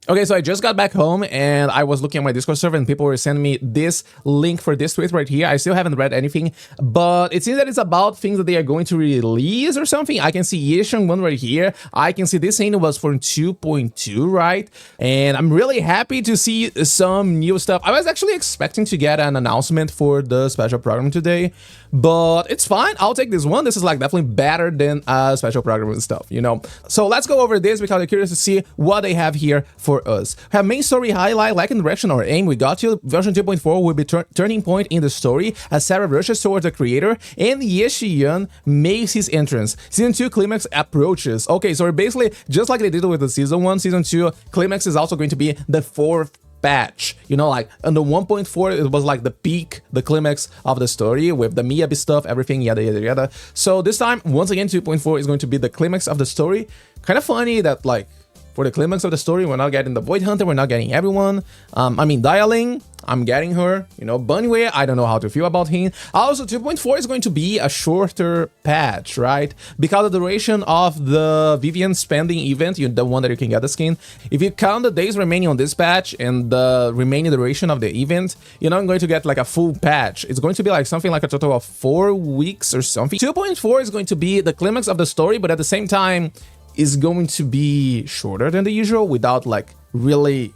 Okay, so I just got back home and I was looking at my Discord server and people were sending me this link for this tweet right here. I still haven't read anything, but it seems that it's about things that they are going to release or something. I can see Yisheng one right here. I can see this thing was for 2.2, right? And I'm really happy to see some new stuff. I was actually expecting to get an announcement for the special program today, but it's fine. I'll take this one. This is like definitely better than special program and stuff, you know? So let's go over this because I'm curious to see what they have here for us. We have main story highlight, like in direction or aim, we got you. Version 2.4 will be turning point in the story as Sarah rushes towards the creator and Yeshiyan makes his entrance. Season 2 climax approaches. Okay, so basically just like they did with the season 1, season 2 climax is also going to be the 4th patch, you know, like on the 1.4 it was like the peak, the climax of the story with the Miyabi stuff, everything, yada yada yada. So this time, once again, 2.4 is going to be the climax of the story. Kind of funny that like for the climax of the story, we're not getting the Void Hunter, we're not getting everyone. I mean, Dialing, I'm getting her. You know, Bunway, I don't know how to feel about him. Also, 2.4 is going to be a shorter patch, right? Because the duration of the Vivian spending event, the one that you can get the skin, if you count the days remaining on this patch and the remaining duration of the event, you're not going to get like a full patch. It's going to be like something like a total of 4 weeks or something. 2.4 is going to be the climax of the story, but at the same time, is going to be shorter than the usual without like really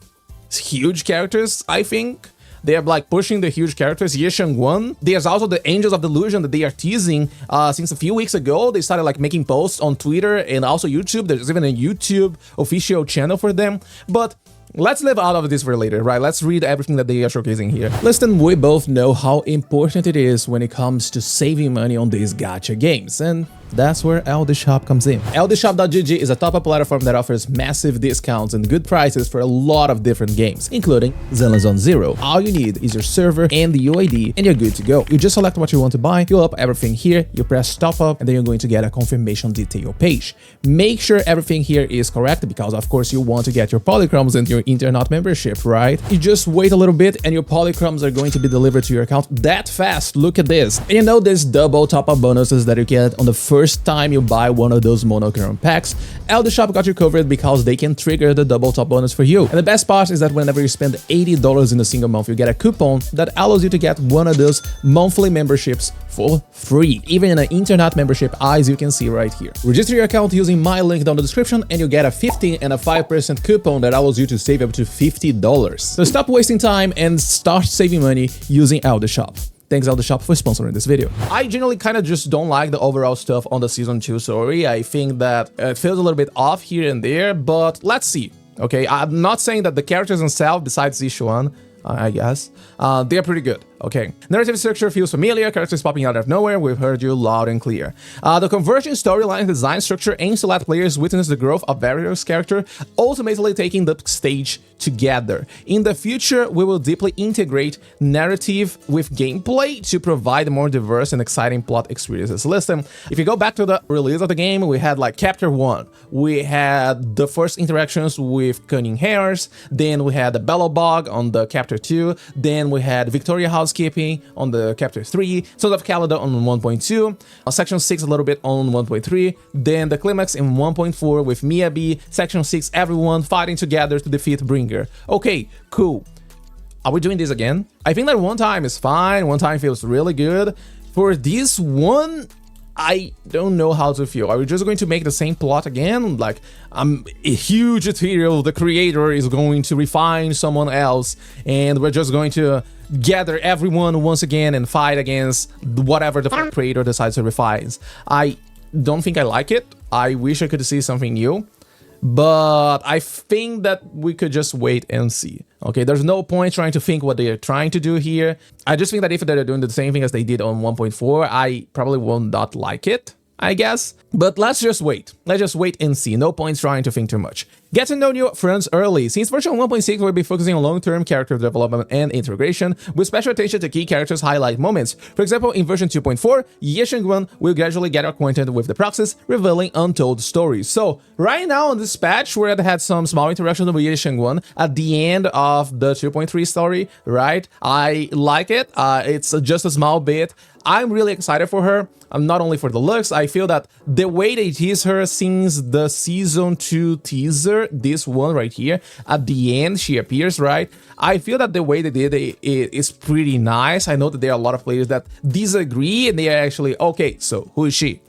huge characters. I think they are like pushing the huge characters. Yisheng 1. There's also the Angels of Delusion that they are teasing since a few weeks ago. They started like making posts on Twitter and also YouTube. There's even a YouTube official channel for them. But let's live out of this for later, right? Let's read everything that they are showcasing here. Listen, we both know how important it is when it comes to saving money on these gacha games, and that's where LDShop comes in. LDShop.gg is a top-up platform that offers massive discounts and good prices for a lot of different games, including Zone Zero. All you need is your server and the UID, and you're good to go. You just select what you want to buy, fill up everything here, you press top up, and then you're going to get a confirmation detail page. Make sure everything here is correct because, of course, you want to get your polychromes and your internet membership, right? You just wait a little bit, and your polychromes are going to be delivered to your account that fast. Look at this. And you know there's double top-up bonuses that you get on the first time you buy one of those monochrome packs. LDShop got you covered because they can trigger the double top bonus for you. And the best part is that whenever you spend $80 in a single month, you get a coupon that allows you to get one of those monthly memberships for free, even in an internet membership, as you can see right here. Register your account using my link down in the description and you get a 15 and a 5% coupon that allows you to save up to $50. So stop wasting time and start saving money using LDShop. Thanks LDShop for sponsoring this video. I generally kind of just don't like the overall stuff on the Season 2 story. I think that it feels a little bit off here and there, but let's see. Okay, I'm not saying that the characters themselves, besides Zishuan, I guess, they're pretty good. Okay, narrative structure feels familiar, characters popping out of nowhere, we've heard you loud and clear. The converging storyline design structure aims to let players witness the growth of various characters, ultimately taking the stage together. In the future, we will deeply integrate narrative with gameplay to provide more diverse and exciting plot experiences. Listen, if you go back to the release of the game, we had like Chapter 1, we had the first interactions with Cunning Hares, then we had the Bellowbog on the Chapter 2, then we had Victoria Housekeeping on the Chapter 3, Sons of Calada on 1.2, Section 6 a little bit on 1.3, then the climax in 1.4 with Miyabi, Section 6 everyone fighting together to defeat Bringer. Okay, cool. Are we doing this again? I think that one time is fine, one time feels really good. For this one, I don't know how to feel. Are we just going to make the same plot again? Like, a huge tutorial, the creator is going to refine someone else, and we're just going to gather everyone once again and fight against whatever the creator decides to refine. I don't think I like it. I wish I could see something new, but I think that we could just wait and see. Okay, there's no point trying to think what they are trying to do here. I just think that if they're doing the same thing as they did on 1.4, I probably will not like it, I guess. But let's just wait. Let's just wait and see. No point trying to think too much. Get to know new friends early. Since version 1.6 will be focusing on long-term character development and integration, with special attention to key characters' highlight moments. For example, in version 2.4, Yesheng will gradually get acquainted with the process, revealing untold stories. So, right now on this patch, we had some small interactions with Yesheng at the end of the 2.3 story, right? I like it. It's just a small bit. I'm really excited for her. Not only for the looks, I feel that the way they tease her since the Season 2 teaser, after this one right here, at the end, she appears, right? I feel that the way they did it is pretty nice. I know that there are a lot of players that disagree, and they are actually, okay, so who is she?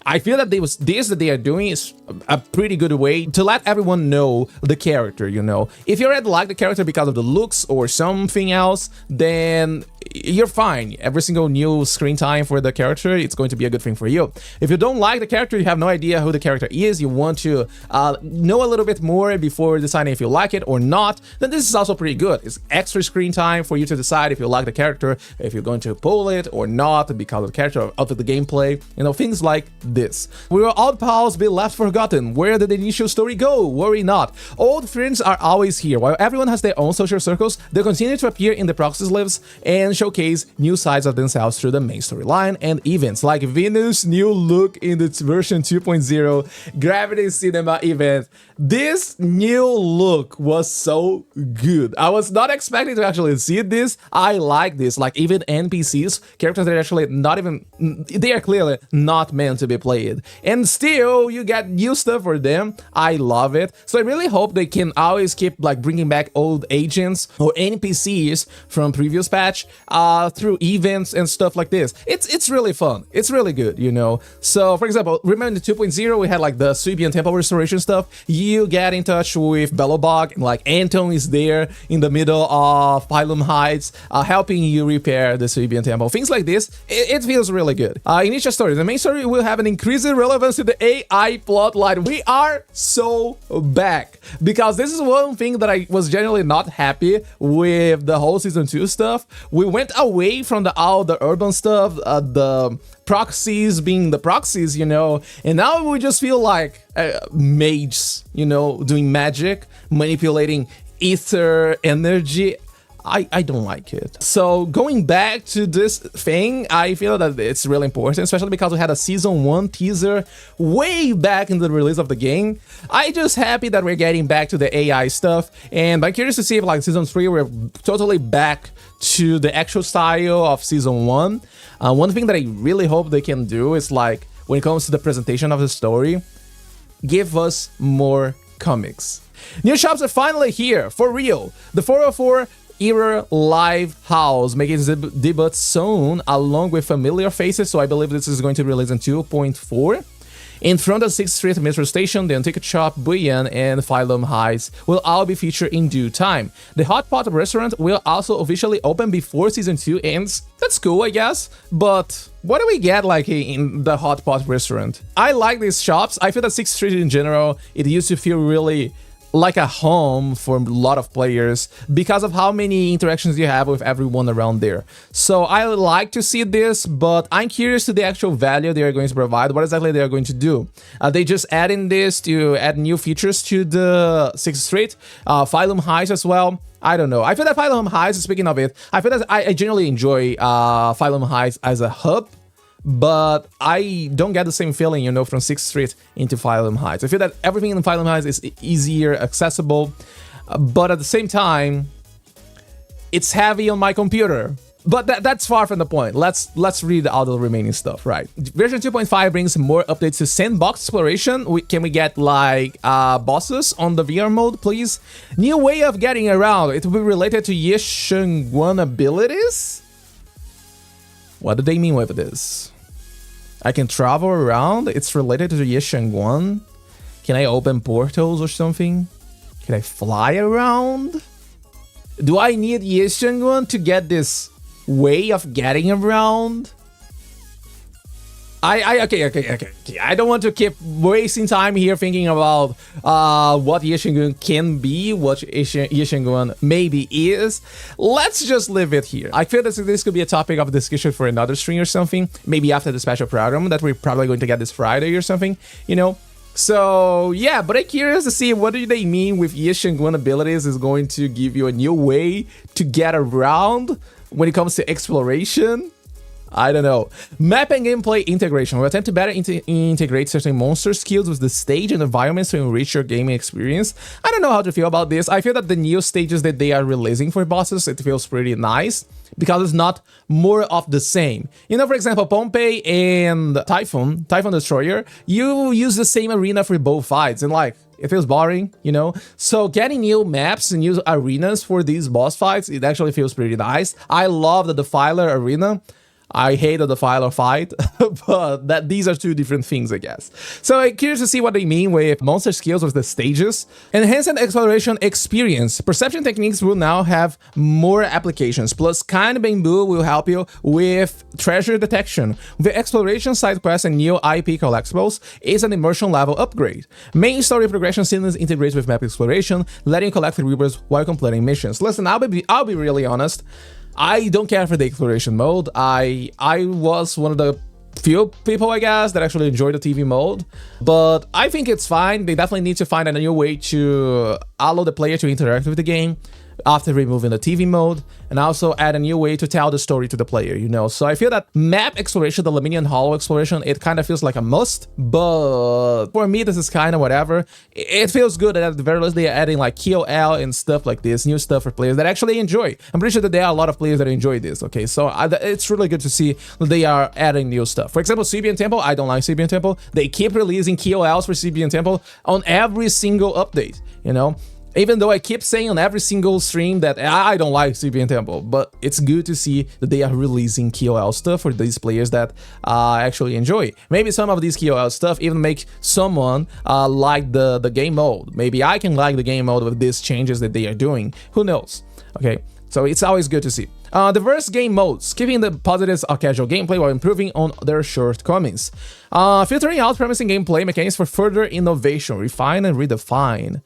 I feel that this that they are doing is a pretty good way to let everyone know the character, you know. If you already like the character because of the looks or something else, then you're fine. Every single new screen time for the character, it's going to be a good thing for you. If you don't like the character, you have no idea who the character is, you want to know a little bit more before deciding if you like it or not, then this is also pretty good. It's extra screen time for you to decide if you like the character, if you're going to pull it or not because of the character or out of the gameplay, you know, things like this. Will old pals be left forgotten? Where did the initial story go? Worry not. Old friends are always here. While everyone has their own social circles, they continue to appear in the proxy's lives and showcase new sides of themselves through the main storyline and events, like Venus' new look in the version 2.0 Gravity Cinema event. This new look was so good. I was not expecting to actually see this. I like this. Like, even NPCs, characters that are actually not even, they are clearly not meant to be played, and still you get new stuff for them. I love it. So I really hope they can always keep like bringing back old agents or NPCs from previous patch through events and stuff like this. It's really fun. It's really good, you know. So for example, remember the 2.0, we had like the Suibian temple restoration stuff. You get in touch with Belobog, and like Anton is there in the middle of Pylum Heights, helping you repair the Suibian temple. Things like this, it feels really good. Initial story, the main story will have an increasing relevance to the AI plotline. We are so back, because this is one thing that I was generally not happy with the whole season 2 stuff. We went away from all the urban stuff, the proxies being the proxies, you know, and now we just feel like mages, you know, doing magic, manipulating ether energy. I don't like it. So going back to this thing, I feel that it's really important, especially because we had a season 1 teaser way back in the release of the game. I'm just happy that we're getting back to the AI stuff, and I'm curious to see if like season 3 we're totally back to the actual style of season 1. One thing that I really hope they can do is, like, when it comes to the presentation of the story, give us more comics. New shops are finally here, for real. The 404 Era Live House making its debut soon, along with familiar faces, so I believe this is going to release in 2.4. In front of 6th Street Metro Station, the Antique Shop, Buyan, and Pylum Heights will all be featured in due time. The Hot Pot restaurant will also officially open before Season 2 ends. That's cool, I guess, but what do we get like in the Hot Pot restaurant? I like these shops. I feel that 6th Street in general, it used to feel really like a home for a lot of players because of how many interactions you have with everyone around there. So I like to see this, but I'm curious to the actual value they are going to provide, what exactly they are going to do. They just adding this to add new features to the 6th Street, Pylum Heights as well. I don't know. I feel that Pylum Heights, speaking of it, I feel that I generally enjoy Pylum Heights as a hub, but I don't get the same feeling, you know, from 6th Street into Pylum Heights. I feel that everything in Pylum Heights is easier, accessible, but at the same time, it's heavy on my computer. But that's far from the point. Let's read all the remaining stuff, right? Version 2.5 brings more updates to sandbox exploration. Can we get like bosses on the VR mode, please? New way of getting around. It will be related to Yeshengwan abilities? What do they mean with this? I can travel around? It's related to Yeshengwan? Can I open portals or something? Can I fly around? Do I need Yeshengwan to get this way of getting around? Okay. I don't want to keep wasting time here thinking about what Yeshengwan can be, what Yeshengwan maybe is. Let's just leave it here. I feel that this could be a topic of discussion for another stream or something, maybe after the special program that we're probably going to get this Friday or something, you know? So yeah, but I'm curious to see what do they mean with Yeshengwan abilities is going to give you a new way to get around when it comes to exploration. I don't know. Map and gameplay integration. We'll attempt to better integrate certain monster skills with the stage and environments to enrich your gaming experience. I don't know how to feel about this. I feel that the new stages that they are releasing for bosses, it feels pretty nice because it's not more of the same. You know, for example, Pompeii and Typhoon Destroyer, you use the same arena for both fights, and like, It feels boring, you know? So getting new maps and new arenas for these boss fights, it actually feels pretty nice. I love the Defiler arena. I hate the Defiler fight, but these are two different things, I guess. So I'm curious to see what they mean with monster skills with the stages. Enhanced exploration experience. Perception techniques will now have more applications, plus Kind Bamboo will help you with treasure detection. The exploration side quest and new IP collectibles is an immersion level upgrade. Main story progression seamlessly integrates with map exploration, letting you collect rewards while completing missions. Listen, I'll be really honest. I don't care for the exploration mode. I was one of the few people, I guess, that actually enjoy the TV mode, but I think it's fine. They definitely need to find a new way to allow the player to interact with the game after removing the TV mode, and also add a new way to tell the story to the player, you know? So I feel that map exploration, the Laminian Hollow exploration, it kind of feels like a must, but for me, this is kind of whatever. It feels good that at the very least they are adding like KOL and stuff like this, new stuff for players that actually enjoy. I'm pretty sure that there are a lot of players that enjoy this, okay? So it's really good to see that they are adding new stuff. For example, Sibian Temple, I don't like Sibian Temple. They keep releasing KOLs for Sibian Temple on every single update, you know? Even though I keep saying on every single stream that I don't like Sibian Temple, but it's good to see that they are releasing KOL stuff for these players that actually enjoy. Maybe some of these KOL stuff even make someone like the game mode. Maybe I can like the game mode with these changes that they are doing. Who knows? Okay, so it's always good to see. Diverse game modes, keeping the positives of casual gameplay while improving on their shortcomings. Filtering out promising gameplay mechanics for further innovation, refine and redefine.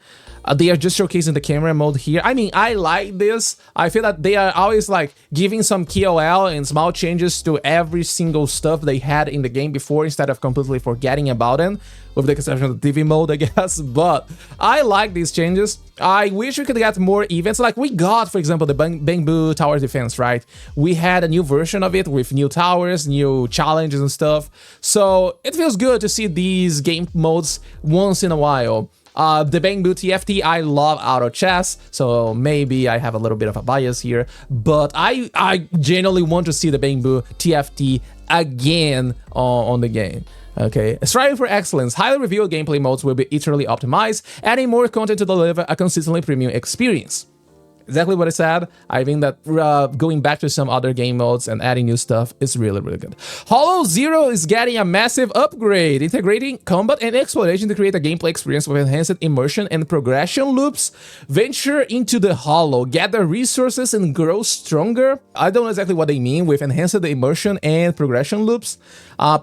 They are just showcasing the camera mode here. I mean, I like this. I feel that they are always like giving some KOL and small changes to every single stuff they had in the game before instead of completely forgetting about it, with the exception of the TV mode, I guess. But I like these changes. I wish we could get more events. Like we got, for example, the Bamboo Tower Defense, right? We had a new version of it with new towers, new challenges and stuff. So it feels good to see these game modes once in a while. The Bamboo TFT, I love auto chess, so maybe I have a little bit of a bias here, but I genuinely want to see the Bamboo TFT again on the game. Okay, striving for excellence, highly reviewed gameplay modes will be iteratively optimized, adding more content to deliver a consistently premium experience. Exactly what I said. I think that going back to some other game modes and adding new stuff is really, really good. Hollow Zero is getting a massive upgrade, integrating combat and exploration to create a gameplay experience with enhanced immersion and progression loops. Venture into the Hollow, gather resources and grow stronger. I don't know exactly what they mean with enhanced immersion and progression loops.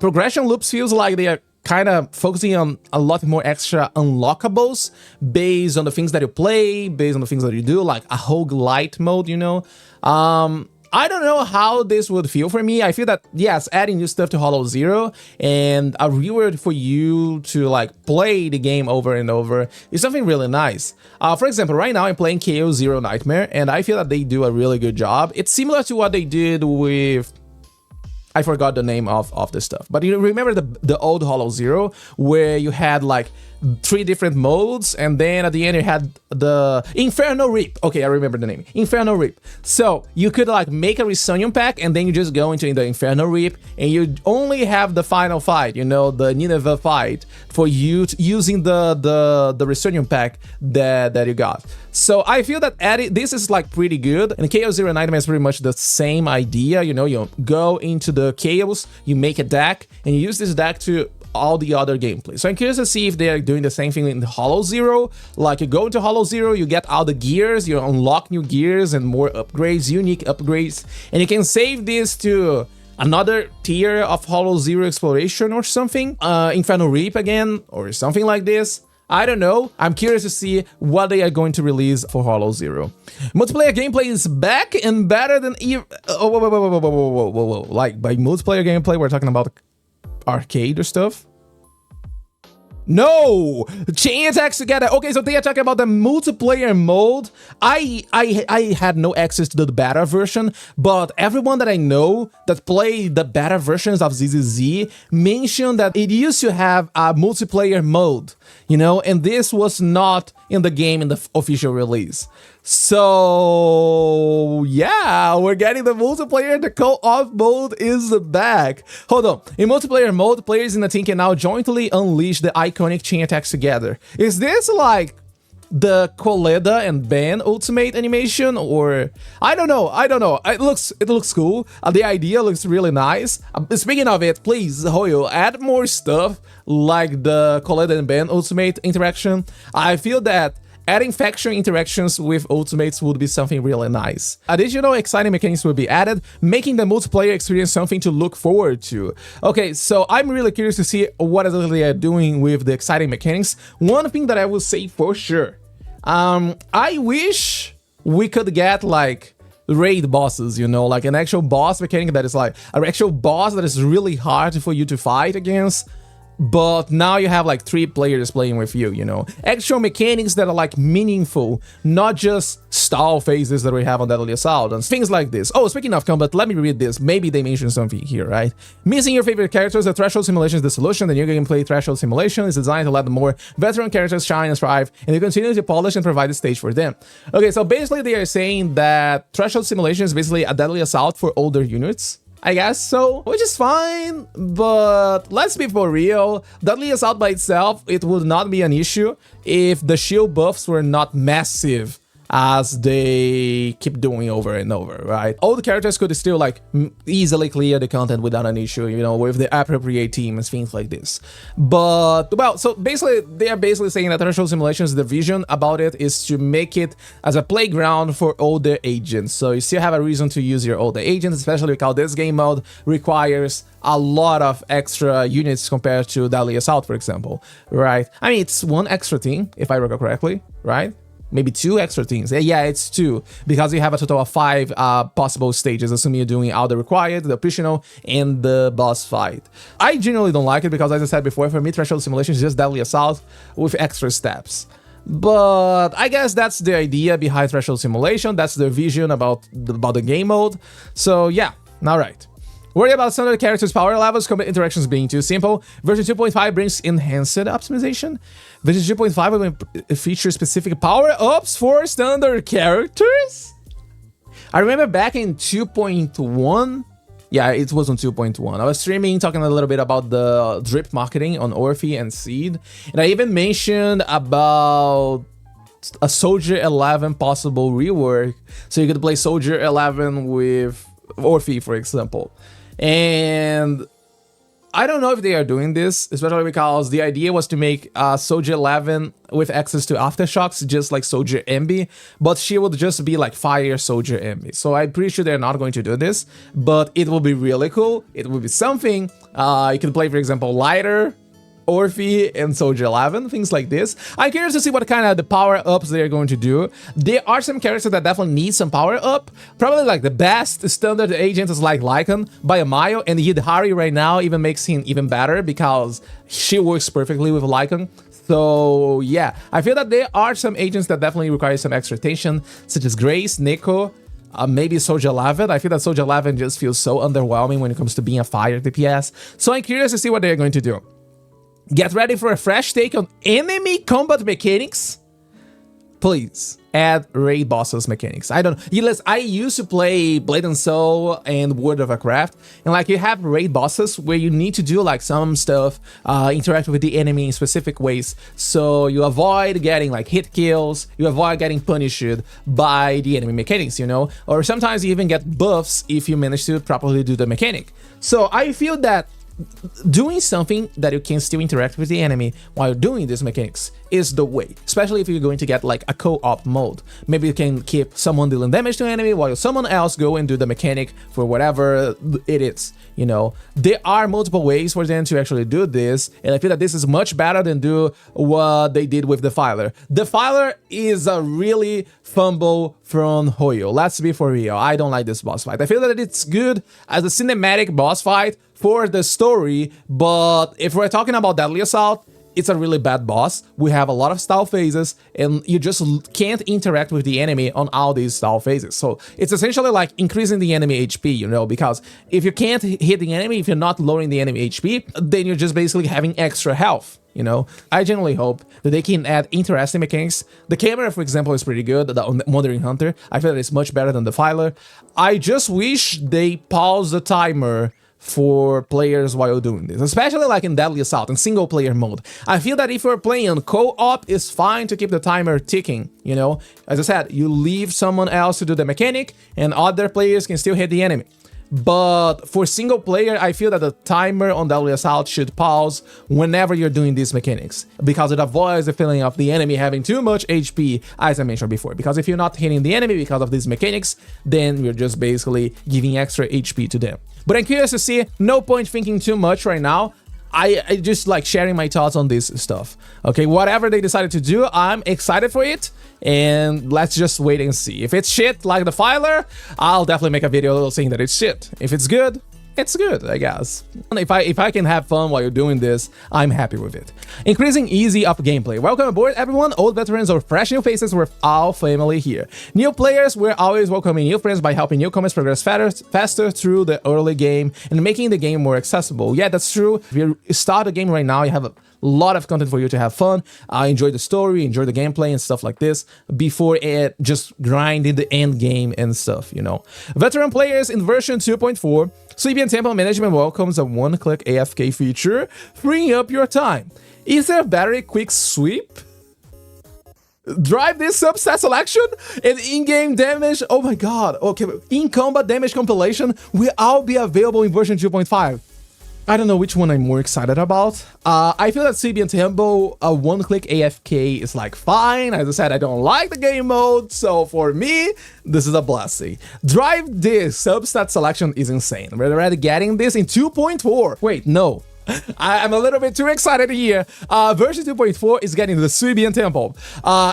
Progression loops feels like they are kind of focusing on a lot more extra unlockables based on the things that you play, based on the things that you do, like a roguelite mode, you know? I don't know how this would feel for me. I feel that, yes, adding new stuff to Hollow Zero and a reward for you to like play the game over and over is something really nice. For example, right now I'm playing KO Zero Nightmare, and I feel that they do a really good job. It's similar to what they did with... I forgot the name of the stuff, but you remember the old Hollow Zero where you had like 3 different modes, and then at the end you had the Inferno Reap. Okay, I remember the name, Inferno Reap. So you could like make a Reunion pack, and then you just go into the Inferno Reap, and you only have the final fight, you know, the Nineveh fight, for you using the Reunion pack that you got. So I feel that this is like pretty good, and Chaos Zero Nightmare is pretty much the same idea. You know, you go into the Chaos, you make a deck, and you use this deck to all the other gameplay. So I'm curious to see if they are doing the same thing in Hollow Zero. Like you go into Hollow Zero, you get all the gears, you unlock new gears and more upgrades, unique upgrades, and you can save this to another tier of Hollow Zero exploration or something, Inferno Reap again, or something like this. I don't know. I'm curious to see what they are going to release for Hollow Zero. Multiplayer gameplay is back and better than ever. Oh, whoa. Like by multiplayer gameplay, we're talking about arcade or stuff. No! Chain attacks together. Okay, so they are talking about the multiplayer mode. I had no access to the beta version, but everyone that I know that played the beta versions of ZZZ mentioned that it used to have a multiplayer mode, you know, and this was not in the game in the official release. So yeah, we're getting the multiplayer. The co-op mode is back. Hold on. In multiplayer mode, players in a team can now jointly unleash the iconic chain attacks together. Is this like the Koleda and Ben ultimate animation, or I don't know. It looks cool. The idea looks really nice. Speaking of it, please, Hoyo, add more stuff like the Koleda and Ben ultimate interaction. I feel that adding faction interactions with ultimates would be something really nice. Additional exciting mechanics will be added, making the multiplayer experience something to look forward to. Okay, so I'm really curious to see what exactly they are doing with the exciting mechanics. One thing that I will say for sure, I wish we could get like raid bosses, you know, like an actual boss mechanic that is like an actual boss that is really hard for you to fight against. But now you have like 3 players playing with you, you know. Actual mechanics that are like meaningful, not just stall phases that we have on Deadly Assault and things like this. Oh, speaking of combat, let me read this. Maybe they mentioned something here, right? Missing your favorite characters, the Threshold Simulation is the solution. The new gameplay Threshold Simulation is designed to let the more veteran characters shine and thrive, and they continue to polish and provide the stage for them. Okay, so basically they are saying that Threshold Simulation is basically a Deadly Assault for older units, I guess so, which is fine, but let's be for real, Deadly Assault by itself, it would not be an issue if the shield buffs were not massive as they keep doing over and over, right? Old characters could still like easily clear the content without an issue, you know, with the appropriate team and things like this. But, well, so basically, they are basically saying that Threshold Simulations, the vision about it is to make it as a playground for older agents. So you still have a reason to use your older agents, especially because this game mode requires a lot of extra units compared to Deadly Assault, for example, right? I mean, it's 1 extra team, if I recall correctly, right? Maybe 2 extra teams. Yeah, it's 2, because you have a total of 5 possible stages, assuming you're doing all the required, the optional, and the boss fight. I genuinely don't like it because, as I said before, for me, Threshold Simulation is just Deadly Assault with extra steps. But I guess that's the idea behind Threshold Simulation. That's the vision about the game mode. So yeah, alright. Worry about some of the characters' power levels, combat interactions being too simple. Version 2.5 brings enhanced optimization. Version 2.5 will feature specific power-ups for standard characters. I remember back in 2.1, yeah, it was on 2.1. I was streaming, talking a little bit about the drip marketing on Orphe and Seed, and I even mentioned about a Soldier 11 possible rework, so you could play Soldier 11 with Orphe, for example. And I don't know if they are doing this, especially because the idea was to make Soldier 11 with access to aftershocks, just like Soldier MB, but she would just be like Fire Soldier MB. So I'm pretty sure they're not going to do this, but it will be really cool. It will be something. You can play, for example, Lighter, Orphe, and Soldier 11, things like this. I'm curious to see what kind of the power-ups they're going to do. There are some characters that definitely need some power-up. Probably like the best standard agent is like Lycan by a mile, and Yidhari right now even makes him even better because she works perfectly with Lycan. So yeah, I feel that there are some agents that definitely require some extra attention, such as Grace, Nico, maybe Soldier 11. I feel that Soldier 11 just feels so underwhelming when it comes to being a fire DPS. So I'm curious to see what they're going to do. Get ready for a fresh take on enemy combat mechanics. Please add raid bosses mechanics. I don't know. I used to play Blade and Soul and World of Warcraft, and like you have raid bosses where you need to do like some stuff, interact with the enemy in specific ways, so you avoid getting like hit kills, you avoid getting punished by the enemy mechanics, you know, or sometimes you even get buffs if you manage to properly do the mechanic. So I feel that doing something that you can still interact with the enemy while doing these mechanics is the way, especially if you're going to get like a co-op mode. Maybe you can keep someone dealing damage to an enemy while someone else go and do the mechanic for whatever it is, you know. There are multiple ways for them to actually do this, and I feel that this is much better than do what they did with Defiler. Defiler is a really fumble from Hoyo. Let's be for real. I don't like this boss fight. I feel that it's good as a cinematic boss fight for the story, but if we're talking about Deadly Assault, it's a really bad boss. We have a lot of stall phases, and you just can't interact with the enemy on all these stall phases. So it's essentially like increasing the enemy HP, you know, because if you can't hit the enemy, if you're not lowering the enemy HP, then you're just basically having extra health. you know? I genuinely hope that they can add interesting mechanics. The camera, for example, is pretty good, the Wandering Hunter. I feel that it's much better than the Filer. I just wish they pause the timer for players while doing this, especially like in Deadly Assault, in single player mode. I feel that if you're playing co-op, it's fine to keep the timer ticking, you know? As I said, you leave someone else to do the mechanic and other players can still hit the enemy. But for single player, I feel that the timer on Deadly Assault should pause whenever you're doing these mechanics, because it avoids the feeling of the enemy having too much HP, as I mentioned before. Because if you're not hitting the enemy because of these mechanics, then you're just basically giving extra HP to them. But I'm curious to see, no point thinking too much right now. I just like sharing my thoughts on this stuff. Okay, whatever they decided to do, I'm excited for it. And let's just wait and see. If it's shit like the Filer, I'll definitely make a video saying that it's shit. If it's good, it's good, I guess. If I can have fun while you're doing this, I'm happy with it. Increasing easy of gameplay. Welcome aboard, everyone. Old veterans or fresh new faces, we're all family here. New players, we're always welcoming new friends by helping newcomers progress faster through the early game and making the game more accessible. Yeah, that's true. If you start the game right now, you have a lot of content for you to have fun. Enjoy the story, enjoy the gameplay and stuff like this before it just grinding the end game and stuff, you know. Veteran players in version 2.4, Sweeping Temple Management welcomes a one-click AFK feature, freeing up your time. Is there a battery quick sweep? Drive this substat selection and in-game damage. Oh my god. Okay, in-combat damage compilation will all be available in version 2.5. I don't know which one I'm more excited about. I feel that CB and Tempo, a one-click AFK is like fine. As I said, I don't like the game mode, so for me, this is a blessing. Drive this substat selection is insane. We're already getting this in 2.4. Wait, no. I'm a little bit too excited here. Version 2.4 is getting the Sweebian Temple.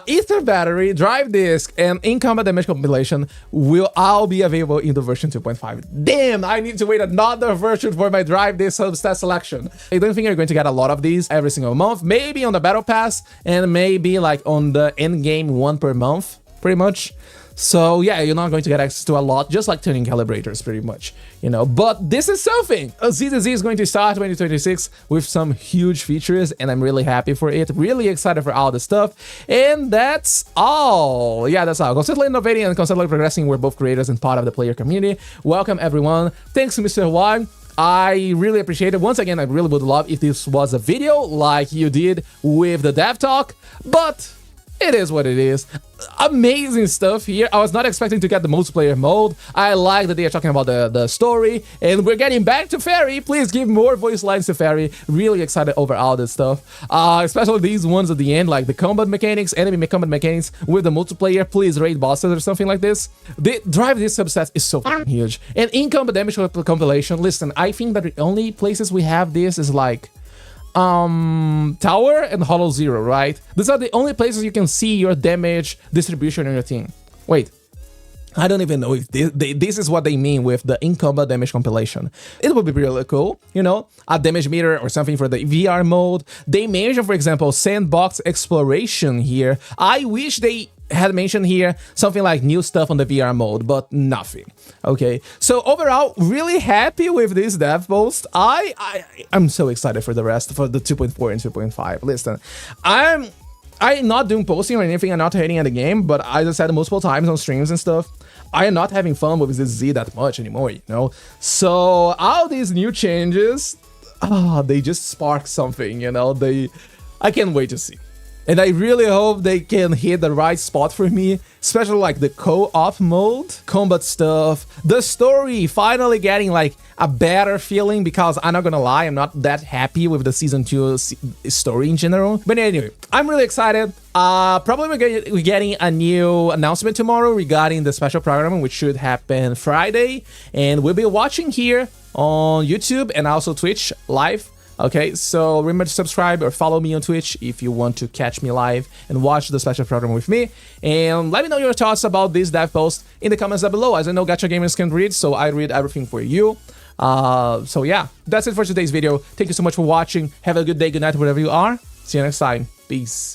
Ether Battery, Drive Disc, and In-Combat Damage Compilation will all be available in the version 2.5. Damn, I need to wait another version for my Drive Disc substat selection. I don't think you're going to get a lot of these every single month. Maybe on the Battle Pass, and maybe like on the end-game one per month, pretty much. So yeah, you're not going to get access to a lot, just like tuning calibrators pretty much, you know, but this is something. ZZZ is going to start 2026 with some huge features and I'm really happy for it, really excited for all the stuff, and that's all. Yeah, that's all. Constantly innovating and constantly progressing, we're both creators and part of the player community. Welcome everyone. Thanks to Mr. Wang. I really appreciate it. Once again, I really would love if this was a video like you did with the Dev Talk, but it is what it is. Amazing stuff here. I was not expecting to get the multiplayer mode. I like that they are talking about the story, and we're getting back to Fairy. Please give more voice lines to Fairy. Really excited over all this stuff, especially these ones at the end, like the combat mechanics, enemy combat mechanics with the multiplayer. Please raid bosses or something like this. The Drive this subset is so huge. And in combat damage compilation, listen, I think that the only places we have this is like Tower and Hollow Zero, right? These are the only places you can see your damage distribution in your team. Wait, I don't even know if this is what they mean with the in-combat damage compilation. It would be really cool, you know, a damage meter or something for the VR mode. They mention, for example, sandbox exploration here. I wish they had mentioned here something like new stuff on the VR mode, but nothing. Okay, so overall, really happy with this dev post. I'm so excited for the rest, for the 2.4 and 2.5. Listen, I'm not doing posting or anything. I'm not hating at the game, but as I said multiple times on streams and stuff, I am not having fun with ZZZ that much anymore, you know? So all these new changes, they just spark something, you know? I can't wait to see. And I really hope they can hit the right spot for me, especially like the co-op mode, combat stuff, the story finally getting like a better feeling, because I'm not gonna lie, I'm not that happy with the season 2 story in general. But anyway, I'm really excited. Probably we're getting a new announcement tomorrow regarding the special program, which should happen Friday, and we'll be watching here on YouTube and also Twitch live. Okay, so remember to subscribe or follow me on Twitch if you want to catch me live and watch the special program with me. And let me know your thoughts about this dev post in the comments down below. As I know, Gacha Gamers can't read, so I read everything for you. So yeah, that's it for today's video. Thank you so much for watching. Have a good day, good night, wherever you are. See you next time. Peace.